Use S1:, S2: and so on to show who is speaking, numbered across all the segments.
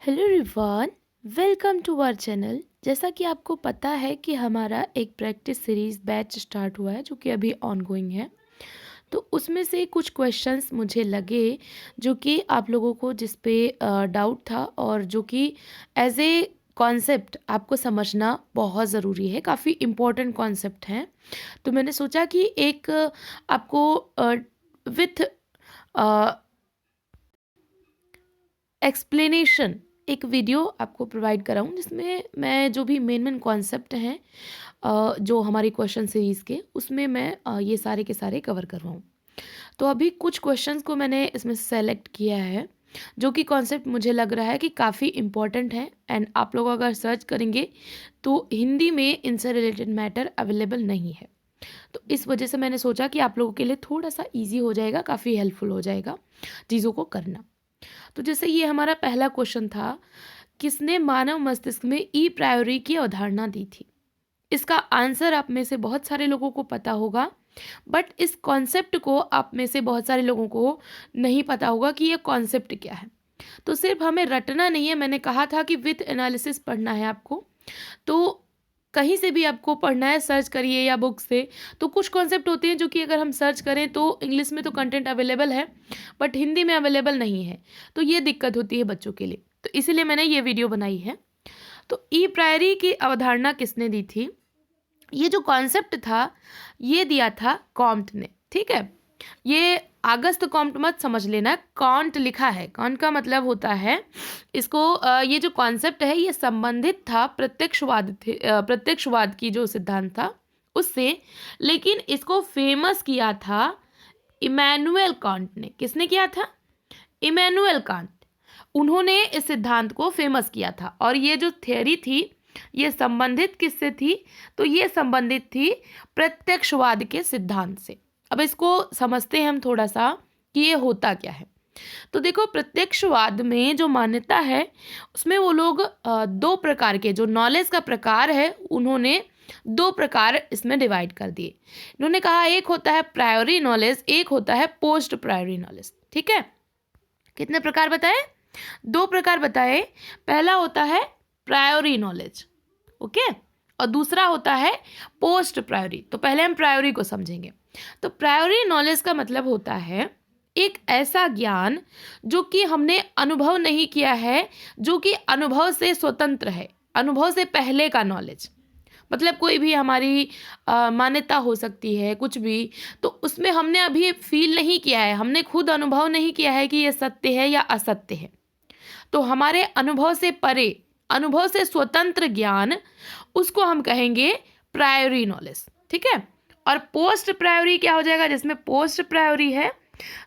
S1: Hello everyone, welcome to our channel. जैसा कि आपको पता है कि हमारा एक प्रैक्टिस सीरीज़ बैच स्टार्ट हुआ है जो कि अभी ऑनगोइंग है। तो उसमें से कुछ क्वेश्चंस मुझे लगे जो कि आप लोगों को जिस पे डाउट था और जो कि एज ए कॉन्सेप्ट आपको समझना बहुत ज़रूरी है, काफ़ी इम्पोर्टेंट कॉन्सेप्ट हैं। तो मैंने सोचा कि एक आपको विथ एक्सप्लेनेशन एक वीडियो आपको प्रोवाइड कराऊं जिसमें मैं जो भी मेन कॉन्सेप्ट हैं जो हमारी क्वेश्चन सीरीज़ के उसमें मैं ये सारे के सारे कवर करवाऊं। तो अभी कुछ क्वेश्चंस को मैंने इसमें सेलेक्ट किया है जो कि कॉन्सेप्ट मुझे लग रहा है कि काफ़ी इम्पॉर्टेंट है एंड आप लोग अगर सर्च करेंगे तो हिंदी में इनसे रिलेटेड मैटर अवेलेबल नहीं है। तो इस वजह से मैंने सोचा कि आप लोगों के लिए थोड़ा सा ईजी हो जाएगा, काफ़ी हेल्पफुल हो जाएगा चीज़ों को करना। तो जैसे ये हमारा पहला क्वेश्चन था, किसने मानव मस्तिष्क में ई प्रायोरी की अवधारणा दी थी। इसका आंसर आप में से बहुत सारे लोगों को पता होगा, बट इस कॉन्सेप्ट को आप में से बहुत सारे लोगों को नहीं पता होगा कि ये कॉन्सेप्ट क्या है। तो सिर्फ हमें रटना नहीं है, मैंने कहा था कि विथ एनालिसिस पढ़ना है आपको। तो कहीं से भी आपको पढ़ना है सर्च करिए या बुक से। तो कुछ कॉन्सेप्ट होते हैं जो कि अगर हम सर्च करें तो इंग्लिश में तो कंटेंट अवेलेबल है बट हिंदी में अवेलेबल नहीं है, तो ये दिक्कत होती है बच्चों के लिए। तो इसीलिए मैंने ये वीडियो बनाई है। तो ई प्रायरी की अवधारणा किसने दी थी? ये जो कॉन्सेप्ट था ये दिया था कॉम्ट ने, ठीक है। ये अगस्त कॉम्ट मत समझ लेना, कॉन्ट लिखा है। कॉन्ट का मतलब होता है इसको ये जो कॉन्सेप्ट है ये संबंधित था प्रत्यक्षवाद की जो सिद्धांत था उससे, लेकिन इसको फेमस किया था इमैनुअल कांट ने। किसने किया था? Immanuel Kant. उन्होंने इस सिद्धांत को फेमस किया था और ये जो थ्योरी थी ये संबंधित किससे थी? तो ये संबंधित थी प्रत्यक्षवाद के सिद्धांत से। अब इसको समझते हैं हम थोड़ा सा कि ये होता क्या है। तो देखो, प्रत्यक्षवाद में जो मान्यता है उसमें वो लोग दो प्रकार के जो नॉलेज का प्रकार है उन्होंने दो प्रकार इसमें डिवाइड कर दिए। इन्होंने कहा एक होता है प्रायोरी नॉलेज, एक होता है पोस्ट प्रायोरी नॉलेज। ठीक है, कितने प्रकार बताए? दो प्रकार बताए। पहला होता है प्रायोरी नॉलेज, ओके, और दूसरा होता है पोस्ट प्रायोरी। तो पहले हम प्रायोरी को समझेंगे। तो प्रायोरी नॉलेज का मतलब होता है एक ऐसा ज्ञान जो कि हमने अनुभव नहीं किया है, जो कि अनुभव से स्वतंत्र है, अनुभव से पहले का नॉलेज। मतलब कोई भी हमारी मान्यता हो सकती है कुछ भी, तो उसमें हमने अभी फील नहीं किया है, हमने खुद अनुभव नहीं किया है कि ये सत्य है या असत्य है। तो हमारे अनुभव से परे, अनुभव से स्वतंत्र ज्ञान, उसको हम कहेंगे प्रायोरी नॉलेज। ठीक है। और पोस्ट प्रायोरी क्या हो जाएगा? जिसमें पोस्ट प्रायोरी है,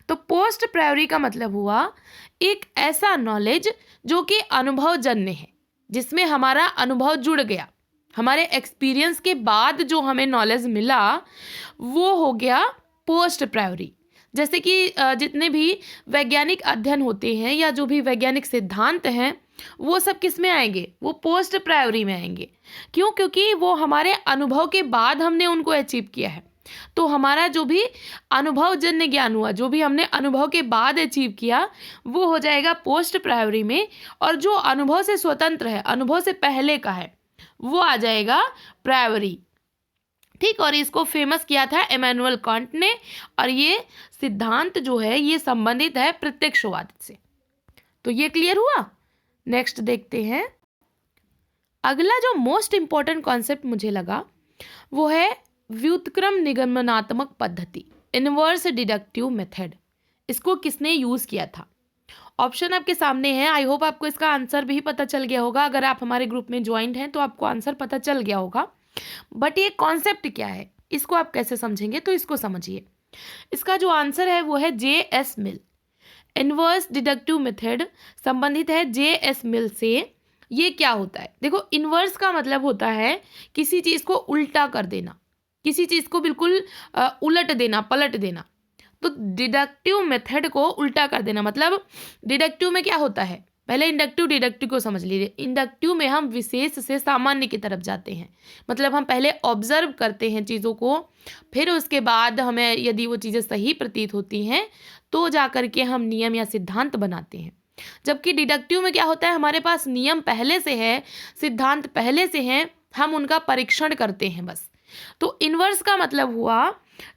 S1: तो पोस्ट प्रायोरी का मतलब हुआ एक ऐसा नॉलेज जो कि अनुभवजन्य है, जिसमें हमारा अनुभव जुड़ गया, हमारे एक्सपीरियंस के बाद जो हमें नॉलेज मिला वो हो गया पोस्ट प्रायोरी। जैसे कि जितने भी वैज्ञानिक अध्ययन होते हैं या जो भी वैज्ञानिक सिद्धांत हैं वो सब किस में आएंगे? वो पोस्ट प्रायोरी में आएंगे। क्यों? क्योंकि वो हमारे अनुभव के बाद हमने उनको अचीव किया है। तो हमारा जो भी अनुभवजन्य ज्ञान हुआ, जो भी हमने अनुभव के बाद अचीव किया, वो हो जाएगा पोस्ट प्रायोरी में। और जो अनुभव से स्वतंत्र है, अनुभव से पहले का है, वो आ जाएगा प्रायोरी। ठीक। और इसको फेमस किया था इमैनुअल कांट ने, और ये सिद्धांत जो है ये संबंधित है प्रत्यक्षवाद से। तो ये क्लियर हुआ। नेक्स्ट देखते हैं। अगला जो मोस्ट इंपॉर्टेंट कॉन्सेप्ट मुझे लगा वो है व्युत्क्रम निगमनात्मक पद्धति, इनवर्स डिडक्टिव मेथड। इसको किसने यूज किया था? ऑप्शन आपके सामने है। आई होप आपको इसका आंसर भी पता चल गया होगा। अगर आप हमारे ग्रुप में ज्वाइंट हैं तो आपको आंसर पता चल गया होगा, बट ये कॉन्सेप्ट क्या है, इसको आप कैसे समझेंगे? तो इसको समझिए। इसका जो आंसर है वो है जे.एस. मिल। इनवर्स डिडक्टिव मेथड संबंधित है जे.एस. मिल से। ये क्या होता है? देखो, इनवर्स का मतलब होता है किसी चीज़ को उल्टा कर देना, किसी चीज़ को बिल्कुल उलट देना, पलट देना। तो डिडक्टिव मेथड को उल्टा कर देना मतलब डिडक्टिव में क्या होता है? पहले इंडक्टिव डिडक्टिव को समझ लीजिए। इंडक्टिव में हम विशेष से सामान्य की तरफ जाते हैं, मतलब हम पहले ऑब्जर्व करते हैं चीज़ों को, फिर उसके बाद हमें यदि वो चीज़ें सही प्रतीत होती हैं तो जा कर के हम नियम या सिद्धांत बनाते हैं। जबकि डिडक्टिव में क्या होता है, हमारे पास नियम पहले से है, सिद्धांत पहले से हैं, हम उनका परीक्षण करते हैं बस। तो इन्वर्स का मतलब हुआ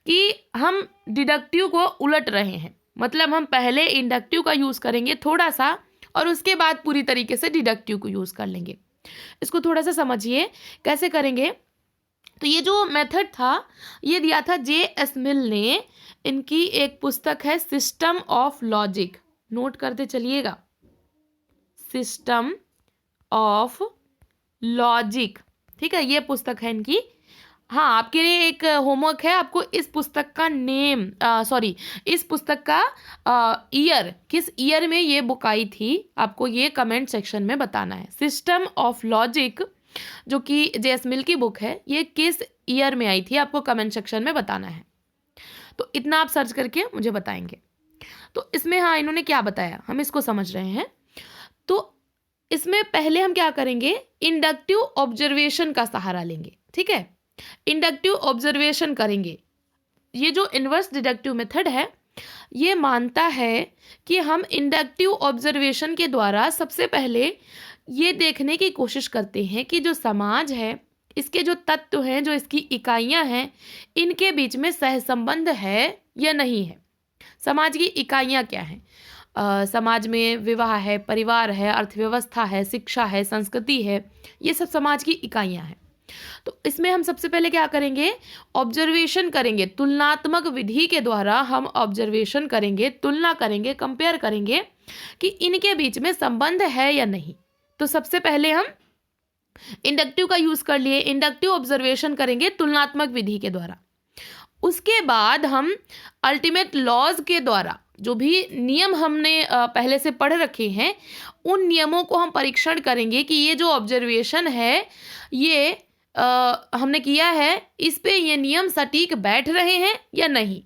S1: कि हम डिडक्टिव को उलट रहे हैं, मतलब हम पहले इंडक्टिव का यूज़ करेंगे थोड़ा सा और उसके बाद पूरी तरीके से डिडक्टिव को यूज़ कर लेंगे। इसको थोड़ा सा समझिए कैसे करेंगे। तो ये जो मेथड था ये दिया था J.S. मिल ने, इनकी एक पुस्तक है सिस्टम ऑफ लॉजिक, नोट करते चलिएगा, सिस्टम ऑफ लॉजिक, ठीक है, ये पुस्तक है इनकी। हाँ, आपके लिए एक होमवर्क है, आपको इस पुस्तक का नेम इस पुस्तक का ईयर, किस ईयर में ये बुक आई थी, आपको ये कमेंट सेक्शन में बताना है। सिस्टम ऑफ लॉजिक जो कि J.S. मिल की बुक है, ये किस ईयर में आई थी, आपको कमेंट सेक्शन में बताना है। तो इतना आप सर्च करके मुझे बताएंगे। तो इसमें हाँ इन्होंने क्या बताया, हम इसको समझ रहे हैं। तो इसमें पहले हम क्या करेंगे, इंडक्टिव ऑब्जर्वेशन का सहारा लेंगे, ठीक है, इंडक्टिव ऑब्जर्वेशन करेंगे। ये जो इन्वर्स डिडक्टिव मेथड है ये मानता है कि हम इंडक्टिव ऑब्जर्वेशन के द्वारा सबसे पहले ये देखने की कोशिश करते हैं कि जो समाज है, इसके जो तत्व हैं, जो इसकी इकाइयां हैं, इनके बीच में सहसंबंध है या नहीं है। समाज की इकाइयां क्या हैं? समाज में विवाह है, परिवार है, अर्थव्यवस्था है, शिक्षा है, संस्कृति है, ये सब समाज की इकाइयां हैं। तो इसमें हम सबसे पहले क्या करेंगे, ऑब्जर्वेशन करेंगे, तुलनात्मक विधि के द्वारा हम ऑब्जर्वेशन करेंगे, तुलना करेंगे, कंपेयर करेंगे कि इनके बीच में संबंध है या नहीं। तो सबसे पहले हम इंडक्टिव का यूज कर लिए, इंडक्टिव ऑब्जर्वेशन करेंगे तुलनात्मक विधि के द्वारा। उसके बाद हम अल्टीमेट लॉज के द्वारा, जो भी नियम हमने पहले से पढ़ रखे हैं, उन नियमों को हम परीक्षण करेंगे कि ये जो ऑब्जर्वेशन है ये हमने किया है, इस पे ये नियम सटीक बैठ रहे हैं या नहीं।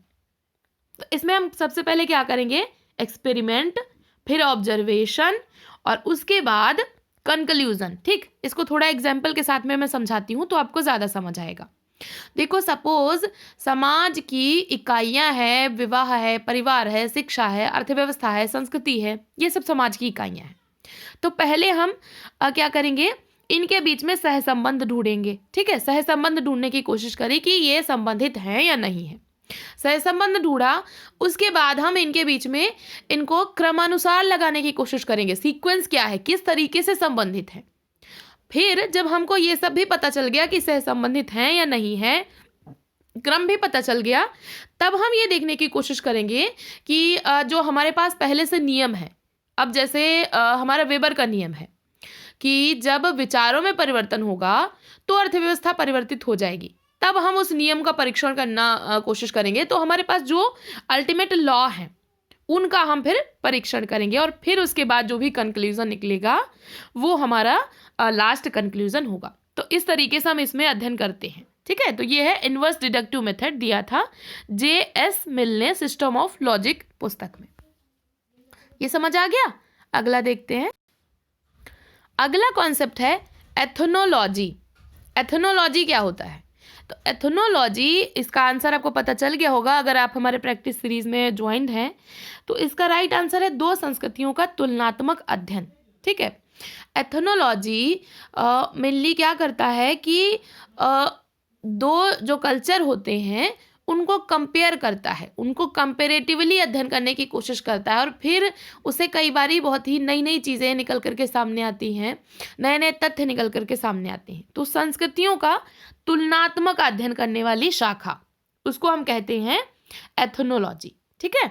S1: तो इसमें हम सबसे पहले क्या करेंगे, एक्सपेरिमेंट, फिर ऑब्जर्वेशन और उसके बाद कंक्लूजन। ठीक, इसको थोड़ा एग्जाम्पल के साथ में मैं समझाती हूँ तो आपको ज़्यादा समझ आएगा। देखो, सपोज समाज की इकाइयाँ हैं, विवाह है, परिवार है, शिक्षा है, अर्थव्यवस्था है, संस्कृति है, ये सब समाज की इकाइयाँ हैं। तो पहले हम क्या करेंगे, इनके बीच में सहसंबंध ढूंढेंगे। ठीक है, सहसंबंध ढूंढने की कोशिश करें कि ये संबंधित हैं या नहीं है। सहसंबंध ढूंढा, उसके बाद हम इनके बीच में इनको क्रमानुसार लगाने की कोशिश करेंगे, सीक्वेंस क्या है, किस तरीके से संबंधित है। फिर जब हमको ये सब भी पता चल गया कि सहसंबंधित हैं या नहीं है, क्रम भी पता चल गया, तब हम ये देखने की कोशिश करेंगे कि जो हमारे पास पहले से नियम है, अब जैसे हमारा वेबर का नियम है कि जब विचारों में परिवर्तन होगा तो अर्थव्यवस्था परिवर्तित हो जाएगी, तब हम उस नियम का परीक्षण करना कोशिश करेंगे। तो हमारे पास जो अल्टीमेट लॉ है उनका हम फिर परीक्षण करेंगे और फिर उसके बाद जो भी कंक्लूजन निकलेगा वो हमारा लास्ट कंक्लूजन होगा। तो इस तरीके से हम इसमें अध्ययन करते हैं। ठीक है, तो ये है इनवर्स डिडक्टिव मेथड, दिया था J.S. मिल ने सिस्टम ऑफ लॉजिक पुस्तक में। ये समझ आ गया? अगला देखते हैं। अगला कॉन्सेप्ट है एथनोलॉजी। एथनोलॉजी क्या होता है? तो एथनोलॉजी, इसका आंसर आपको पता चल गया होगा अगर आप हमारे प्रैक्टिस सीरीज में ज्वाइंट हैं। तो इसका राइट आंसर है दो संस्कृतियों का तुलनात्मक अध्ययन। ठीक है, एथनोलॉजी मेनली क्या करता है कि दो जो कल्चर होते हैं उनको कंपेयर करता है, उनको कंपेरेटिवली अध्ययन करने की कोशिश करता है और फिर उसे कई बारी बहुत ही नई नई चीज़ें निकल करके सामने आती हैं, नए नए तथ्य निकल करके सामने आते हैं। तो संस्कृतियों का तुलनात्मक अध्ययन करने वाली शाखा, उसको हम कहते हैं एथनोलॉजी। ठीक है,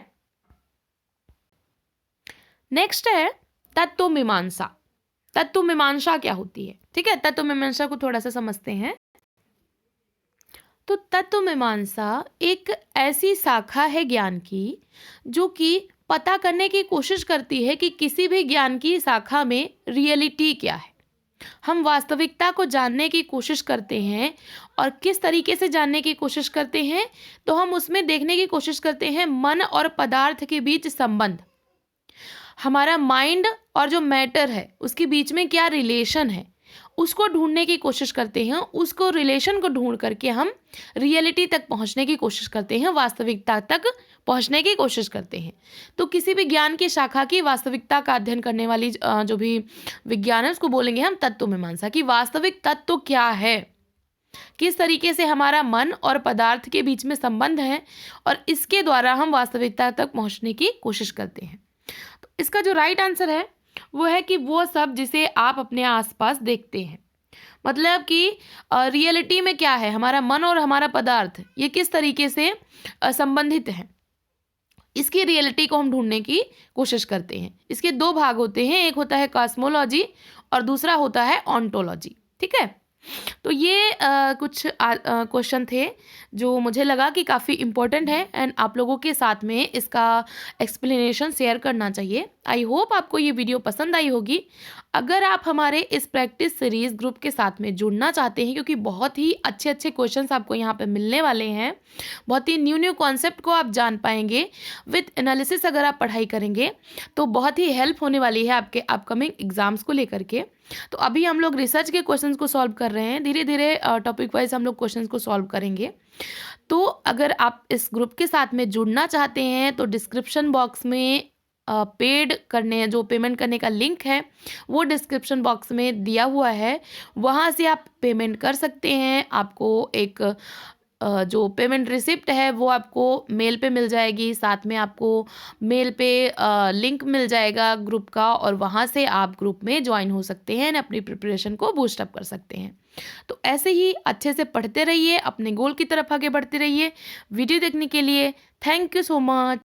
S1: नेक्स्ट है तत्व मीमांसा। तत्व मीमांसा क्या होती है? ठीक है, तत्व मीमांसा को थोड़ा सा समझते हैं। तो तत्व मीमांसा एक ऐसी शाखा है ज्ञान की जो कि पता करने की कोशिश करती है कि किसी भी ज्ञान की शाखा में रियलिटी क्या है। हम वास्तविकता को जानने की कोशिश करते हैं और किस तरीके से जानने की कोशिश करते हैं, तो हम उसमें देखने की कोशिश करते हैं मन और पदार्थ के बीच संबंध, हमारा माइंड और जो मैटर है उसके बीच में क्या रिलेशन है, उसको ढूंढने की कोशिश करते हैं, उसको रिलेशन को ढूंढ करके हम रियलिटी तक पहुंचने की कोशिश करते हैं, वास्तविकता तक पहुंचने की कोशिश करते हैं। तो किसी भी ज्ञान की शाखा की वास्तविकता का अध्ययन करने वाली जो भी विज्ञान है उसको बोलेंगे हम तत्व मीमांसा, कि वास्तविक तत्व क्या है, किस तरीके से हमारा मन और पदार्थ के बीच में संबंध है और इसके द्वारा हम वास्तविकता तक पहुंचने की कोशिश करते हैं। तो इसका जो राइट आंसर है वो है कि वो सब जिसे आप अपने आसपास देखते हैं। मतलब कि रियलिटी में क्या है, हमारा मन और हमारा पदार्थ ये किस तरीके से संबंधित हैं, इसकी रियलिटी को हम ढूंढने की कोशिश करते हैं। इसके दो भाग होते हैं, एक होता है कॉस्मोलॉजी और दूसरा होता है ऑन्टोलॉजी। ठीक है, तो ये कुछ क्वेश्चन थे जो मुझे लगा कि काफ़ी इम्पोर्टेंट है एंड आप लोगों के साथ में इसका एक्सप्लेनेशन शेयर करना चाहिए। आई होप आपको ये वीडियो पसंद आई होगी। अगर आप हमारे इस प्रैक्टिस सीरीज़ ग्रुप के साथ में जुड़ना चाहते हैं, क्योंकि बहुत ही अच्छे अच्छे क्वेश्चंस आपको यहाँ पे मिलने वाले हैं, बहुत ही न्यू न्यू कॉन्सेप्ट को आप जान पाएंगे विथ एनालिसिस। अगर आप पढ़ाई करेंगे तो बहुत ही हेल्प होने वाली है आपके अपकमिंग एग्जाम्स को लेकर के। तो अभी हम लोग रिसर्च के क्वेश्चंस को सॉल्व कर रहे हैं, धीरे धीरे टॉपिक वाइज हम लोग क्वेश्चंस को सॉल्व करेंगे। तो अगर आप इस ग्रुप के साथ में जुड़ना चाहते हैं तो डिस्क्रिप्शन बॉक्स में जो पेमेंट करने का लिंक है वो डिस्क्रिप्शन बॉक्स में दिया हुआ है, वहाँ से आप पेमेंट कर सकते हैं। आपको एक जो पेमेंट रिसिप्ट है वो आपको मेल पे मिल जाएगी, साथ में आपको मेल पे लिंक मिल जाएगा ग्रुप का, और वहाँ से आप ग्रुप में ज्वाइन हो सकते हैं, अपनी प्रिपरेशन को बूस्ट अप कर सकते हैं। तो ऐसे ही अच्छे से पढ़ते रहिए, अपने गोल की तरफ आगे बढ़ते रहिए। वीडियो देखने के लिए थैंक यू सो मच।